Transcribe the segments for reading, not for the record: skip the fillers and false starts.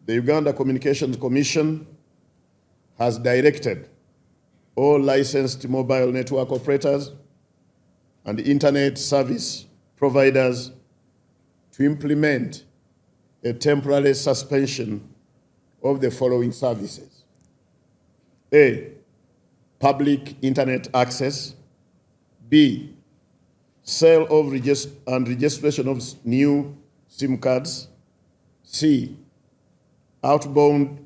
The Uganda Communications Commission has directed all licensed mobile network operators and internet service providers to implement a temporary suspension of the following services. A, public internet access. B, sale of and registration of new SIM cards. C, outbound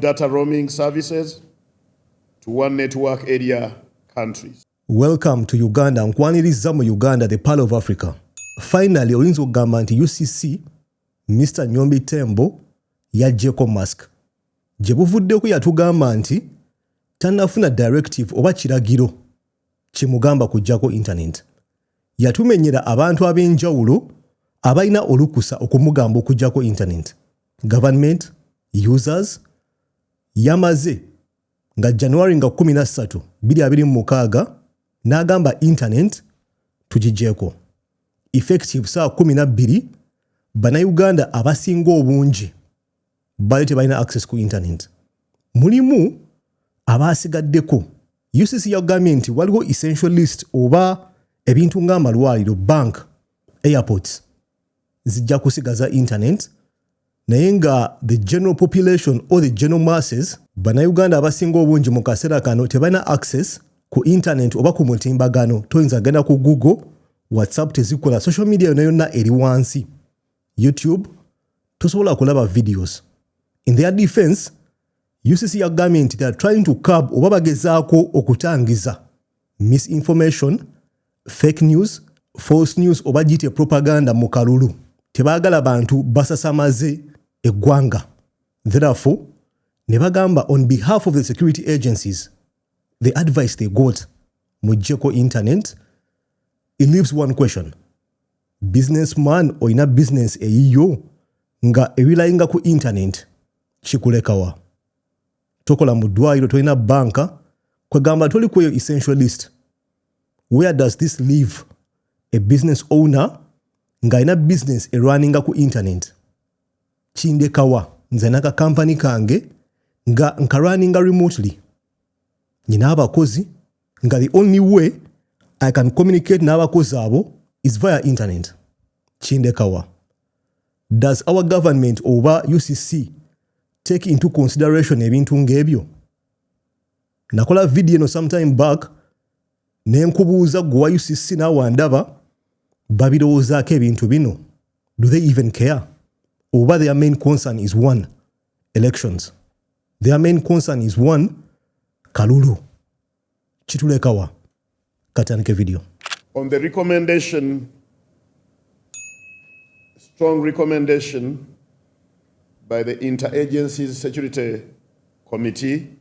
data roaming services to one network area countries. Welcome to Uganda. Nkwaniriza mu Uganda, the Pearl of Africa. Finally, oyinza okugamba nti UCC, Mr. Nyombi Tembo, yajjeko mask. Gye buvuddeko yatugamba nti tannafuna directive oba kiragiro kimugamba kujjako internet. Yatumenyera abantu ab'enjawulo abalina olukusa okumugamba okujjako internet. Government, users, yamaze nga January nga 13, 2026 n'agamba internet tugijjeko. Effective saa 12 bannayuganda abasinga obungi bali tebalina access ku internet. Mulimu abasigaddeko. UCC yagambye nti waliwo essential list oba ebintu ng'amalwaliro, bank, airports zijja kusigaza internet, naye nga the general population or the general masses bannayuganda abasinga obungi mu kaseera kano tebalina access ku internet oba ku mutimbagano. Toyinza genda ku Google, WhatsApp tezikola, social media yonna eri wansi, YouTube tosobola kulaba videos. In their defense, UCC yagambye nti they are trying to curb oba bagezaako okutangiza misinformation, fake news, false news oba gite propaganda mu kalulu. Tebaagala bantu basasamaze eggwanga. Therefore, ne bagamba on behalf of the security agencies, the advice they got mujjeko internet, it leaves one question. Businessman oyina business eyiyo nga ewilayinga ku internet kikulekawa. Tokola mu ddwaliro, tolina banka, kwegamba toli kweyo essential list. Where does this leave a business owner nga ina business erunninga ku internet? Kindekawa nze naka company kange nga nkarunninga remotely. Nina abakozi nga the only way I can communicate n'abakozi abo is via internet. Kindekawa. Does our government oba UCC take into consideration ebintu ng'ebyo? Nakola video no sometime back nenkubuuza gwa UCC n'awandaba babirowoozaako ebintu bino. Do they even care? Oba their main concern is one, elections. Their main concern is one, kalulu. Kitulekawa. Katandike video. On the recommendation, strong recommendation by the Interagency Security Committee,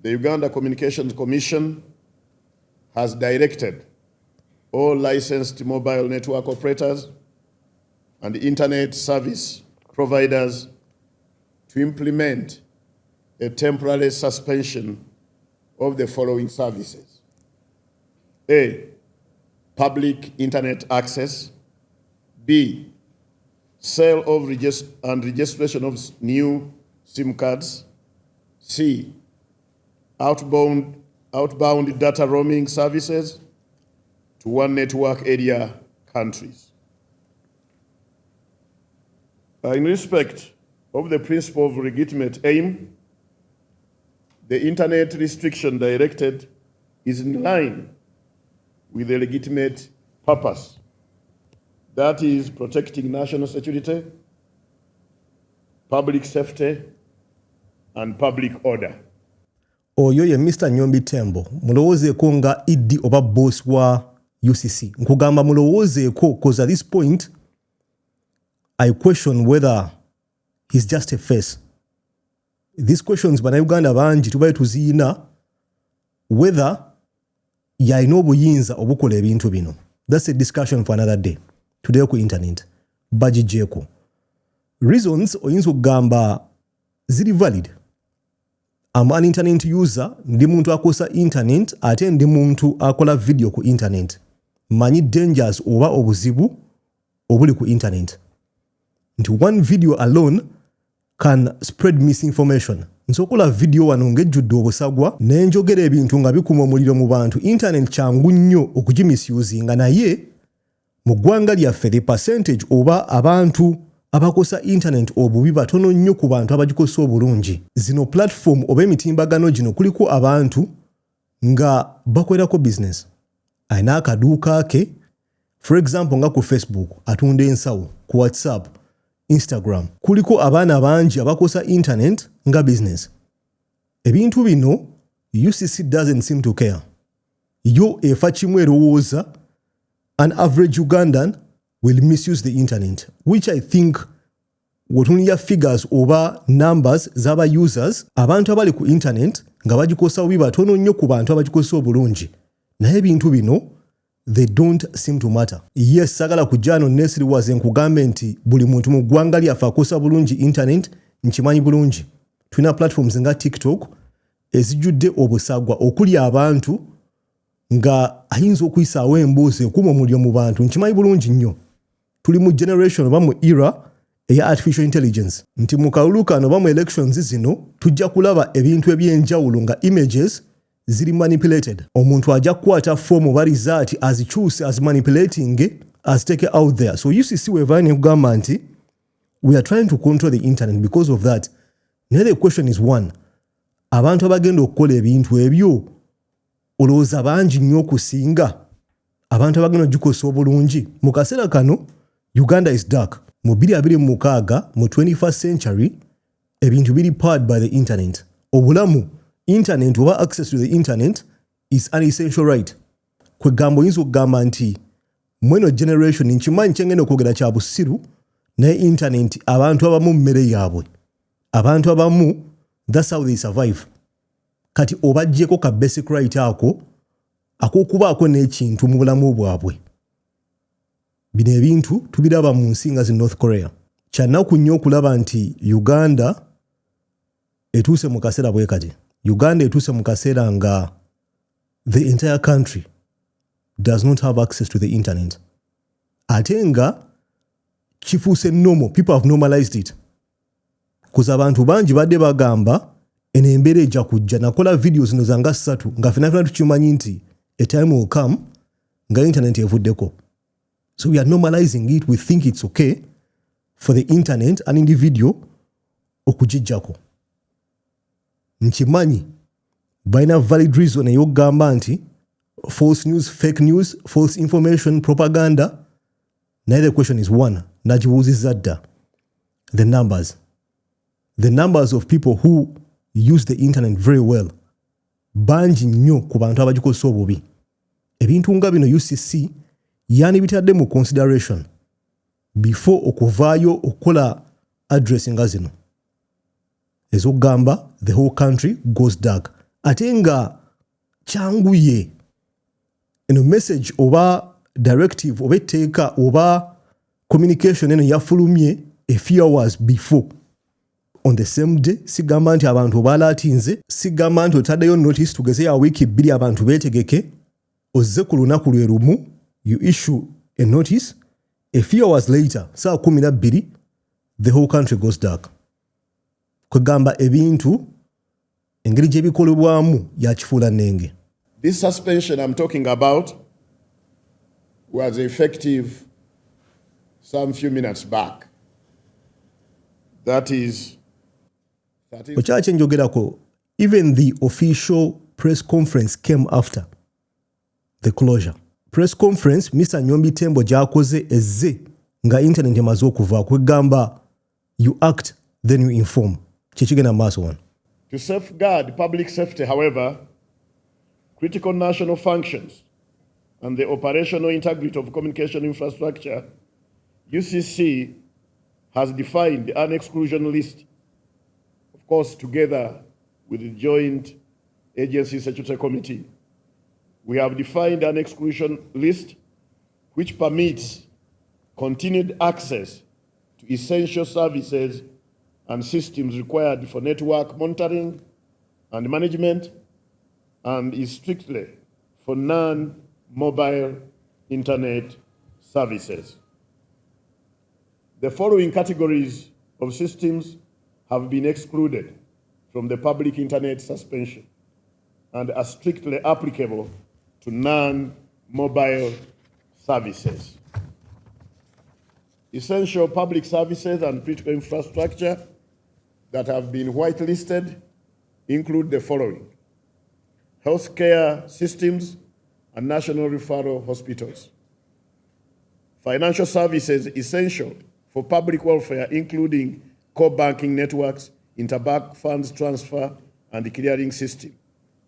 the Uganda Communications Commission has directed all licensed mobile network operators and internet service providers to implement a temporary suspension of the following services. A, public internet access. B, sale of and registration of new SIM cards. C, outbound data roaming services to one network area countries. In respect of the principle of legitimate aim, the Internet Restriction Directive is in line with the legitimate purpose, that is protecting national security, public safety, and public order. Oyo ye Mr. Nyombi Tembo, mulowoozeeko nga iddi oba boss wa UCC. Nkugamba mulowoozeeko because at this point, I question whether he's just a face. These questions bannayuganda bangi tubaye tuziina whether yalina obuyinza obukola ebintu bino. That's a discussion for another day. Today ku internet. Bagijjeeko. Reasons oyinza okugamba ziri valid. I'm an internet user, ndi muntu akosa internet, ate ndi muntu akola video ku internet. Manyi dangers oba obuzibu obuli ku internet. nti one video alone can spread misinformation. Nsokola video wano ngejjudde obusagwa ne njogera ebintu nga bikuma omuliro mu bantu. Internet kyangu nnyo okugimisuuzinga, naye mu ggwanga lyaffe the percentage oba abantu abakosa internet obubi batono nnyo ku bantu abagikosa obulungi. Zino platform oba emitimbagano gino kuliko abantu nga bakwerako business. Ayina akaduuka ke, for example nga ku Facebook atunda ensawo, ku WhatsApp, Instagram. Kuliko abaana bangi abakosa internet nga business. Ebintu bino UCC doesn't seem to care. Yo efa kimwe erowooza an average Ugandan will misuse the internet, which I think wotunia figures oba numbers zaba users abantu abali ku internet nga bagikosa bubi batono nnyo ku bantu abagikosa obulungi. Naye ebintu bino they don't seem to matter. Yes, sagala kujano nesiri waze nkugambe nti buli muntu mu ggwanga lyaffe akosa bulungi internet, nkimanyi bulungi. Tulina platforms nga TikTok ezijjudde obusagwa okuli abantu nga ayinza okuyisaawo emboozi ekuma omuliro mu bantu, nkimanyi bulungi nnyo. Tuli mu generation oba mu era eya artificial intelligence. Nti mu kalulu kano oba mu elections zino tujja kulaba ebintu ebyenjawulo nga images ziri manipulated. Omuntu ajja kukwata form oba result azikyuse as manipulating as take out there. So UCC weva ne kugamba nti we are trying to control the internet because of that. Now the question is one, abantu abagenda okukola ebintu ebyo olowooza bangi nnyo okusinga abantu abagenda okugikosa obulungi? Mu kaseera kano Uganda is dark. Mu 2026 mu 21st century ebintu biri powered by the internet. Obulamu internet oba access to the internet is an essential right. Kwe gambo yinza okugamba nti mweno generation nkimanyi kyengenda okwogera kya busiru, naye internet abantu abamu mmere yaabwe. Abantu abamu that's how they survive. Kati obajjeko ka basic right ako ak'okubaako n'ekintu mu bulamu bwabwe. Bino ebintu tubiraba mu nsi nga zi North Korea. Kyannaku nnyo okulaba nti Uganda etuuse mu kaseera bwe kati. Uganda etuuse mu kaseera nga the entire country does not have access to the internet. Ate nga kifuuse normal, people have normalized it. Kuza abantu bangi badde bagamba eno embeera ejja kujja. Nakola videos zino zanga 3 nga fena tukimanyi nti a time will come nga internet evuddeko. So we are normalizing it. We think it's okay for the internet an individual okujijjako. Nkimanyi balina valid reason ey'okugamba nti false news, fake news, false information, propaganda. Naye the question is one, nagibuuzizza dda. The numbers of people who use the internet very well bangi nnyo ku bantu abagikosa obubi. Ebintu nga bino UCC yani bitadde mu consideration before okuvaayo okukola address nga zino ezokugamba the whole country goes dark. Ate nga kyanguye eno message oba directive oba etteeka oba communication eno yafulumye a few hours before on the same day. Sigamba nti abantu balaatinze, sigamba nti otaddeyo notice tugeze ya wiiki 2 abantu beetegeke, ozze ku lunaku lwe lumu you issue a notice, a few hours later saa 12 the whole country goes dark. Kwegamba ebintu engeri gye bikolebwamu yakifuula nnenge. This suspension I'm talking about was effective some few minutes back. That is Okyakye njogerako, even the official press conference came after the closure. Press conference Mr. Nyombi Tembo gy'akoze ezze nga internet emaze okuva. Kwegamba you act then you inform. Kyekigenda maaso wano. To safeguard public safety, however, critical national functions and the operational integrity of communication infrastructure, UCC has defined an exclusion list, of course, together with the Joint Agency Statutory Committee. We have defined an exclusion list which permits continued access to essential services and systems required for network monitoring and management, and is strictly for non-mobile internet services. The following categories of systems have been excluded from the public internet suspension and are strictly applicable to non-mobile services. Essential public services and critical infrastructure that have been whitelisted include the following: healthcare systems and national referral hospitals. Financial services essential for public welfare, including core banking networks, interbank funds transfer and clearing system,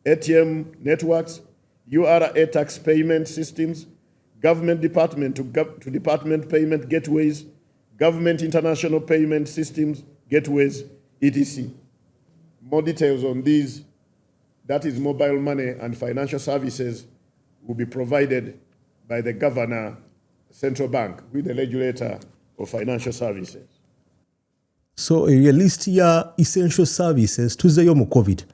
ATM networks, URA tax payment systems, government department to department payment gateways, government international payment systems, gateways, etc. More details on these, that is mobile money and financial services, will be provided by the Governor, Central Bank, with the regulator of financial services. So ye list ya essential services tuzeyo mu COVID.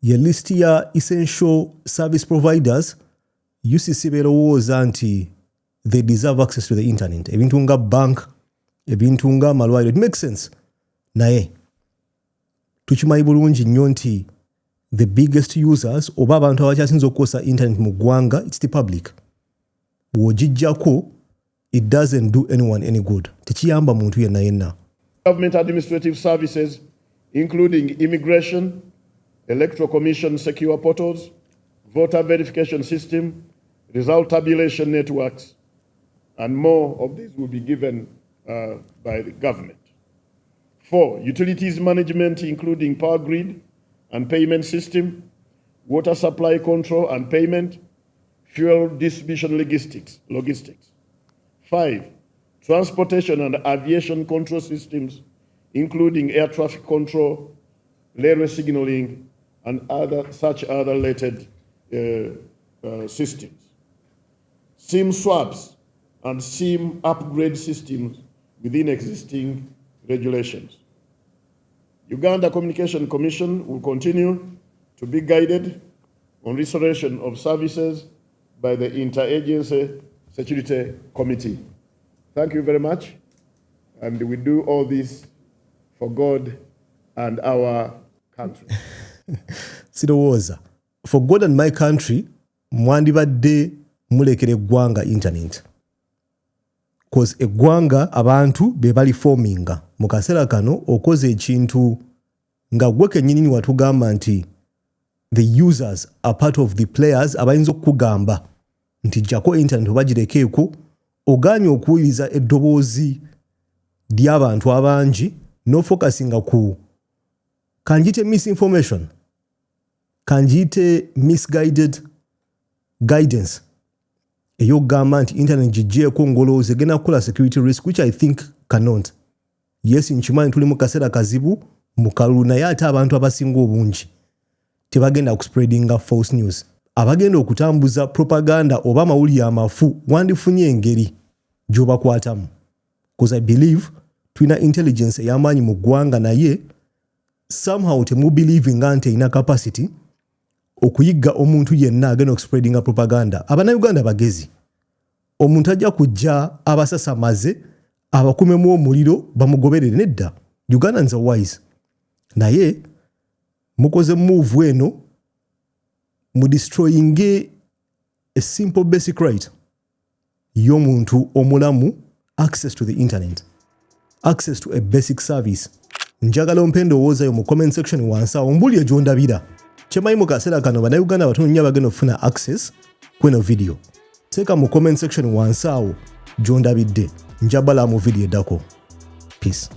Ye list ya essential service providers UCC belowooza nti they deserve access to the internet. Ebintu nga bank, ebintu nga malwaliro. It makes sense. Naye tukimanyi bulungi nnyo nti the biggest users oba abantu abakyasinza okukozesa internet mu ggwanga, it's the public. Bw'ogijjako, it doesn't do anyone any good. Tekiyamba muntu yenna yenna. Government administrative services, including immigration, electoral commission secure portals, voter verification system, result tabulation networks, and more of these will be given by the government. 4, utilities management, including power grid and payment system, water supply control and payment, fuel distribution logistics. 5, transportation and aviation control systems, including air traffic control, railway signaling, and such other related systems. SIM swaps and SIM upgrade systems within existing regulations. Uganda Communications Commission will continue to be guided on restoration of services by the Interagency Security Committee. Thank you very much, and we do all this for God and our country. Sirowooza. For God and my country, mwandibadde mulekere eggwanga internet. Cause eggwanga abantu be bali forminga. Mu kaseera kano okoze ekintu nga gwe kennyini watugamba nti the users are part of the players abayinza okukugamba nti jjako internet obagirekeeko, oganye okuwuliriza eddoboozi ly'abantu abangi n'ofokasinga ku kanjite misinformation, kanjite misguided guidance ey'okugamba nti internet giggyeko ngoloozi egenda kukola security risk, which I think cannot. Yes, nkimanyi tuli mu kaseera kazibu mu kalulu, naye ate abantu abasinga obungi tebagenda kuspreadinga false news. Abagenda okutambuza propaganda oba mawulire amafu wandifunye engeri gy'obakwatamu. Because I believe tulina intelligence ey'amaanyi mu ggwanga, naye somehow temubelievinga nti erina capacity okuyigga omuntu yenna agenda okuspreadinga propaganda. Abannayuganda bagezi. Omuntu ajja kujja abasasamaze abakumemu omuliro bamugoberere, nedda. Ugandans are wise. Naye mukoze move eno mu destroying a simple basic right y'omuntu omulamu, access to the internet, access to a basic service. Njagala ompe endowooza mu comment section wansi awo mbulire gy'ondabira. Kyemayi mu kaseera kano bannayuganda batono nnyo abagenda okufuna access kweno video. Teeka mu comment section wansi awo gy'ondabidde. Njabala mu video eddako. Peace.